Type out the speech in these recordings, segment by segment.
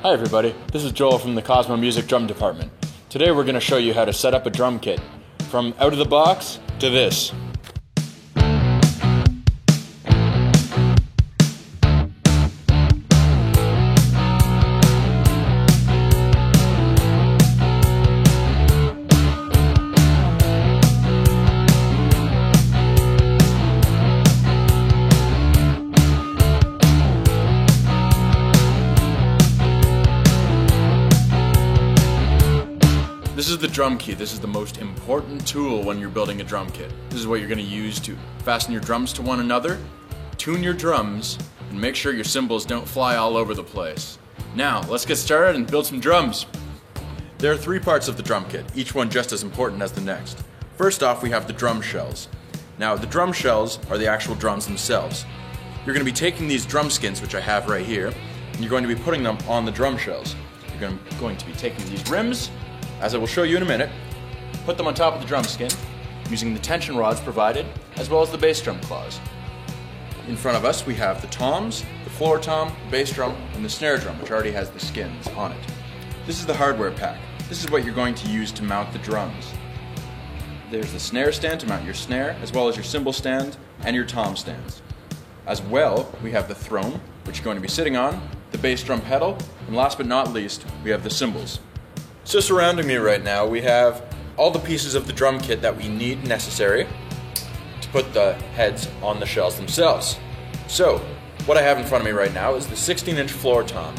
Hi everybody, this is Joel from the Cosmo Music Drum Department. Today we're going to show you how to set up a drum kit, from out of the box to this. This is the drum key. This is the most important tool when you're building a drum kit. This is what you're going to use to fasten your drums to one another, tune your drums, and make sure your cymbals don't fly all over the place. Now, let's get started and build some drums. There are three parts of the drum kit, each one just as important as the next. First off, we have the drum shells. Now, the drum shells are the actual drums themselves. You're going to be taking these drum skins, which I have right here, and you're going to be putting them on the drum shells. You're going to be taking these rims, as I will show you in a minute, put them on top of the drum skin using the tension rods provided, as well as the bass drum claws. In front of us we have the toms, the floor tom, the bass drum, and the snare drum, which already has the skins on it. This is the hardware pack. This is what you're going to use to mount the drums. There's the snare stand to mount your snare, as well as your cymbal stand and your tom stands. As well, we have the throne, which you're going to be sitting on, the bass drum pedal, and last but not least, we have the cymbals. So surrounding me right now, we have all the pieces of the drum kit that we need necessary to put the heads on the shells themselves. So, what I have in front of me right now is the 16-inch floor tom.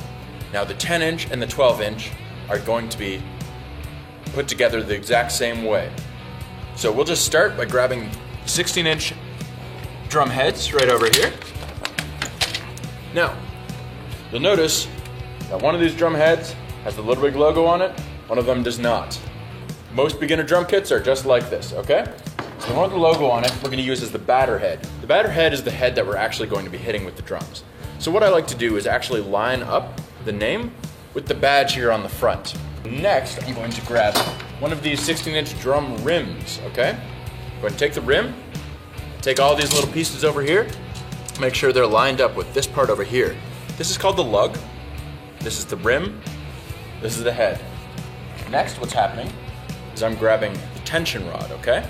Now the 10-inch and the 12-inch are going to be put together the exact same way. So we'll just start by grabbing 16-inch drum heads right over here. Now, you'll notice that one of these drum heads has the Little Big logo on it. One of them does not. Most beginner drum kits are just like this, okay? So the one with the logo on it, we're going to use as the batter head. The batter head is the head that we're actually going to be hitting with the drums. So what I like to do is actually line up the name with the badge here on the front. Next, I'm going to grab one of these 16-inch drum rims, okay? I'm going to take the rim, take all these little pieces over here, make sure they're lined up with this part over here. This is called the lug. This is the rim. This is the head. Next, what's happening is I'm grabbing the tension rod, okay?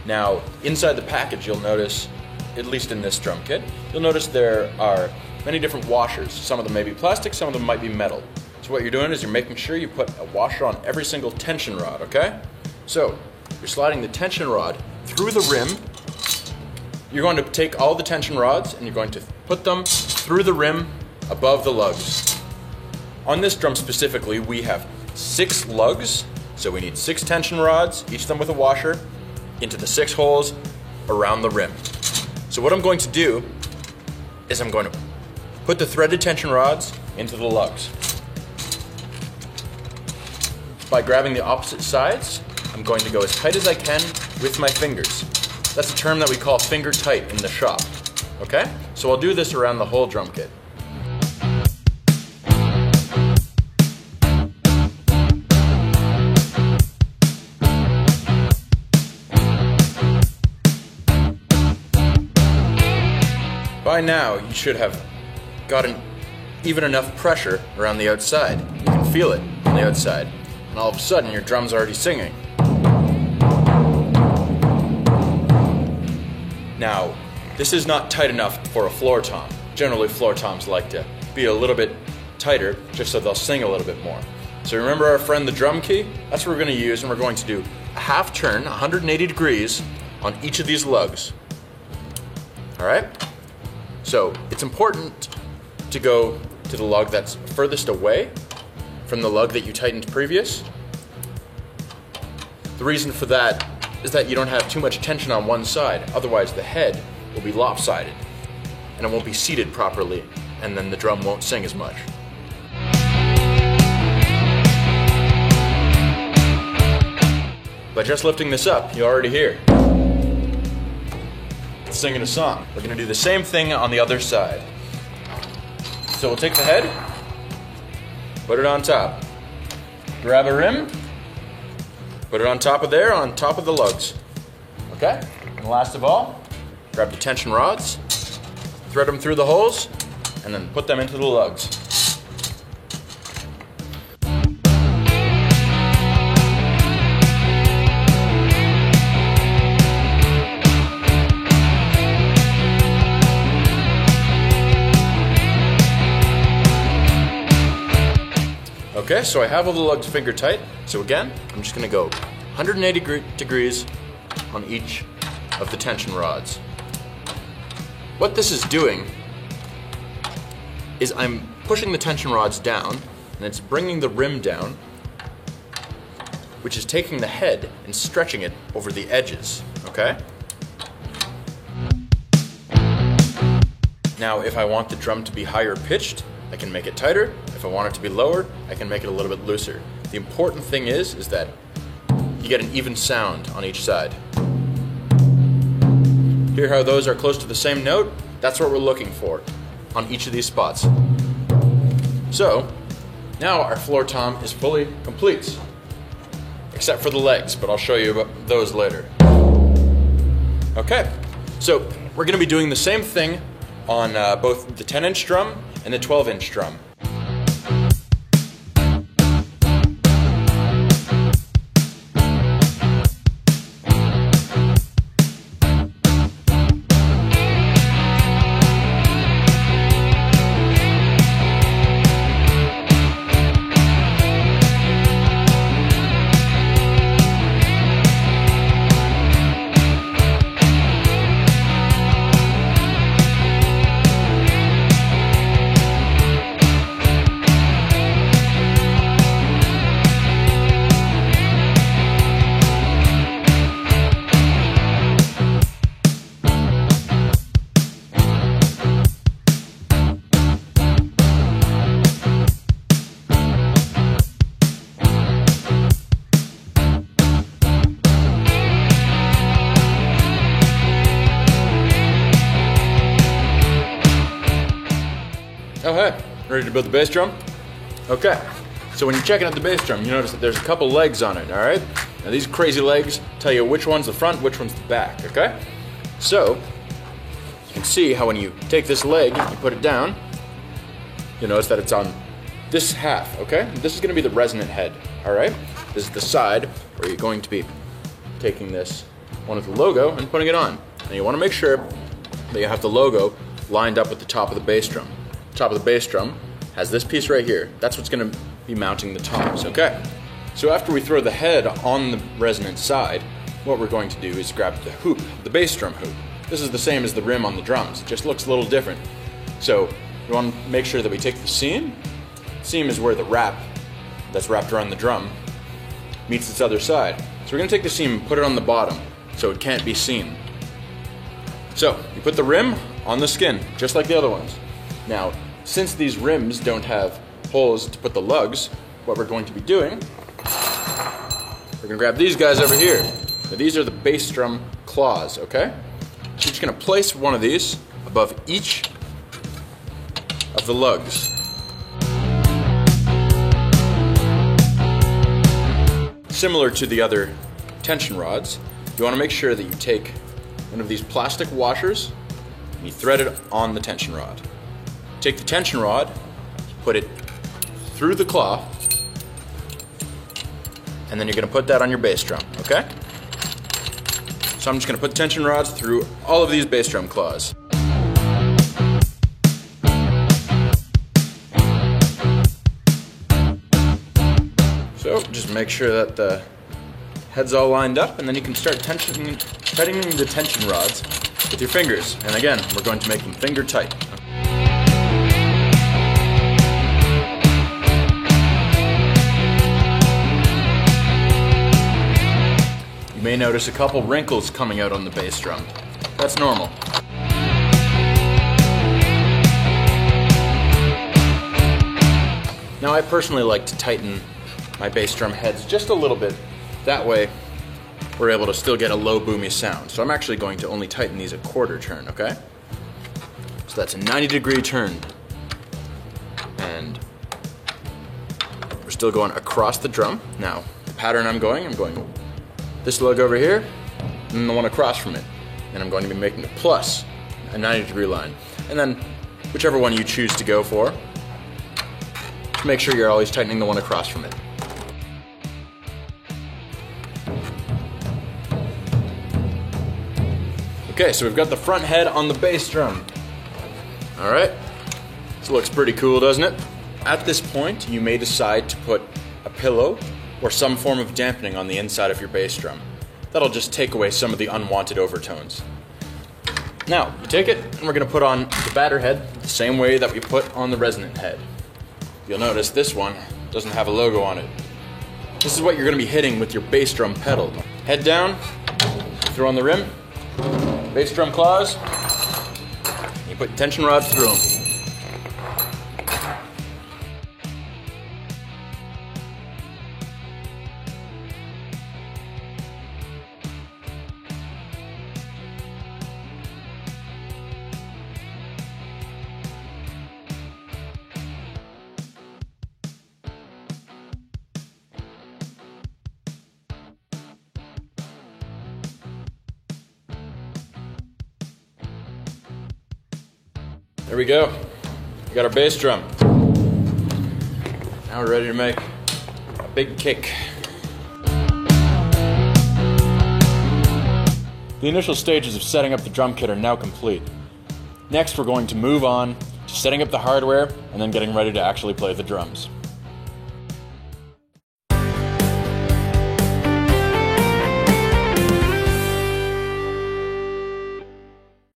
Now, inside the package, you'll notice, at least in this drum kit, you'll notice there are many different washers. Some of them may be plastic, some of them might be metal. So what you're doing is you're making sure you put a washer on every single tension rod, okay? So, you're sliding the tension rod through the rim. You're going to take all the tension rods and you're going to put them through the rim above the lugs. On this drum specifically, we have 6 lugs, so we need 6 tension rods, each of them with a washer, into the 6 holes around the rim. So what I'm going to do is I'm going to put the threaded tension rods into the lugs. By grabbing the opposite sides, I'm going to go as tight as I can with my fingers. That's a term that we call finger tight in the shop, okay? So I'll do this around the whole drum kit. By now, you should have gotten even enough pressure around the outside. You can feel it on the outside. And all of a sudden, your drum's already singing. Now, this is not tight enough for a floor tom. Generally, floor toms like to be a little bit tighter, just so they'll sing a little bit more. So remember our friend the drum key? That's what we're going to use, and we're going to do a half turn, 180 degrees, on each of these lugs. All right? So it's important to go to the lug that's furthest away from the lug that you tightened previous. The reason for that is that you don't have too much tension on one side, otherwise the head will be lopsided and it won't be seated properly, and then the drum won't sing as much. By just lifting this up, you already hear it's singing a song. We're going to do the same thing on the other side. So we'll take the head, put it on top, grab a rim, put it on top of there, on top of the lugs. Okay? And last of all, grab the tension rods, thread them through the holes, and then put them into the lugs. Okay, so I have all the lugs finger tight. So again, I'm just gonna go 180 degrees on each of the tension rods. What this is doing is I'm pushing the tension rods down, and it's bringing the rim down, which is taking the head and stretching it over the edges, okay? Now, if I want the drum to be higher pitched, I can make it tighter. If I want it to be lower, I can make it a little bit looser. The important thing is that you get an even sound on each side. Hear how those are close to the same note? That's what we're looking for on each of these spots. So, now our floor tom is fully complete, except for the legs, but I'll show you about those later. Okay, so we're gonna be doing the same thing on both the 10-inch drum and the 12-inch drum. Oh hey, ready to build the bass drum? Okay, so when you're checking out the bass drum, you notice that there's a couple legs on it, alright? Now these crazy legs tell you which one's the front, which one's the back, okay? So, you can see how when you take this leg, you put it down, you'll notice that it's on this half, okay? This is gonna be the resonant head, alright? This is the side where you're going to be taking this one with the logo and putting it on. And you wanna make sure that you have the logo lined up with the top of the bass drum. Top of the bass drum has this piece right here. That's what's gonna be mounting the toms, okay? So after we throw the head on the resonant side, what we're going to do is grab the hoop, the bass drum hoop. This is the same as the rim on the drums. It just looks a little different. So we want to make sure that we take the seam. Seam is where the wrap that's wrapped around the drum meets its other side. So we're gonna take the seam and put it on the bottom so it can't be seen. So you put the rim on the skin, just like the other ones. Now, since these rims don't have holes to put the lugs, what we're going to be doing, we're gonna grab these guys over here. Now, these are the bass drum claws, okay? So you're just gonna place one of these above each of the lugs. Similar to the other tension rods, you wanna make sure that you take one of these plastic washers and you thread it on the tension rod. Take the tension rod, put it through the claw, and then you're gonna put that on your bass drum, okay? So I'm just gonna put tension rods through all of these bass drum claws. So just make sure that the head's all lined up, and then you can start tightening the tension rods with your fingers. And again, we're going to make them finger tight. You may notice a couple wrinkles coming out on the bass drum. That's normal. Now I personally like to tighten my bass drum heads just a little bit. That way we're able to still get a low boomy sound. So I'm actually going to only tighten these a quarter turn, okay? So that's a 90-degree turn. And we're still going across the drum. Now, the pattern I'm going this lug over here, and the one across from it. And I'm going to be making a plus, a 90-degree line. And then, whichever one you choose to go for, make sure you're always tightening the one across from it. Okay, so we've got the front head on the bass drum. All right, this looks pretty cool, doesn't it? At this point, you may decide to put a pillow or some form of dampening on the inside of your bass drum. That'll just take away some of the unwanted overtones. Now, you take it, and we're going to put on the batter head the same way that we put on the resonant head. You'll notice this one doesn't have a logo on it. This is what you're going to be hitting with your bass drum pedal. Head down, throw on the rim, bass drum claws, and you put tension rods through them. There we go. We got our bass drum. Now we're ready to make a big kick. The initial stages of setting up the drum kit are now complete. Next, we're going to move on to setting up the hardware and then getting ready to actually play the drums.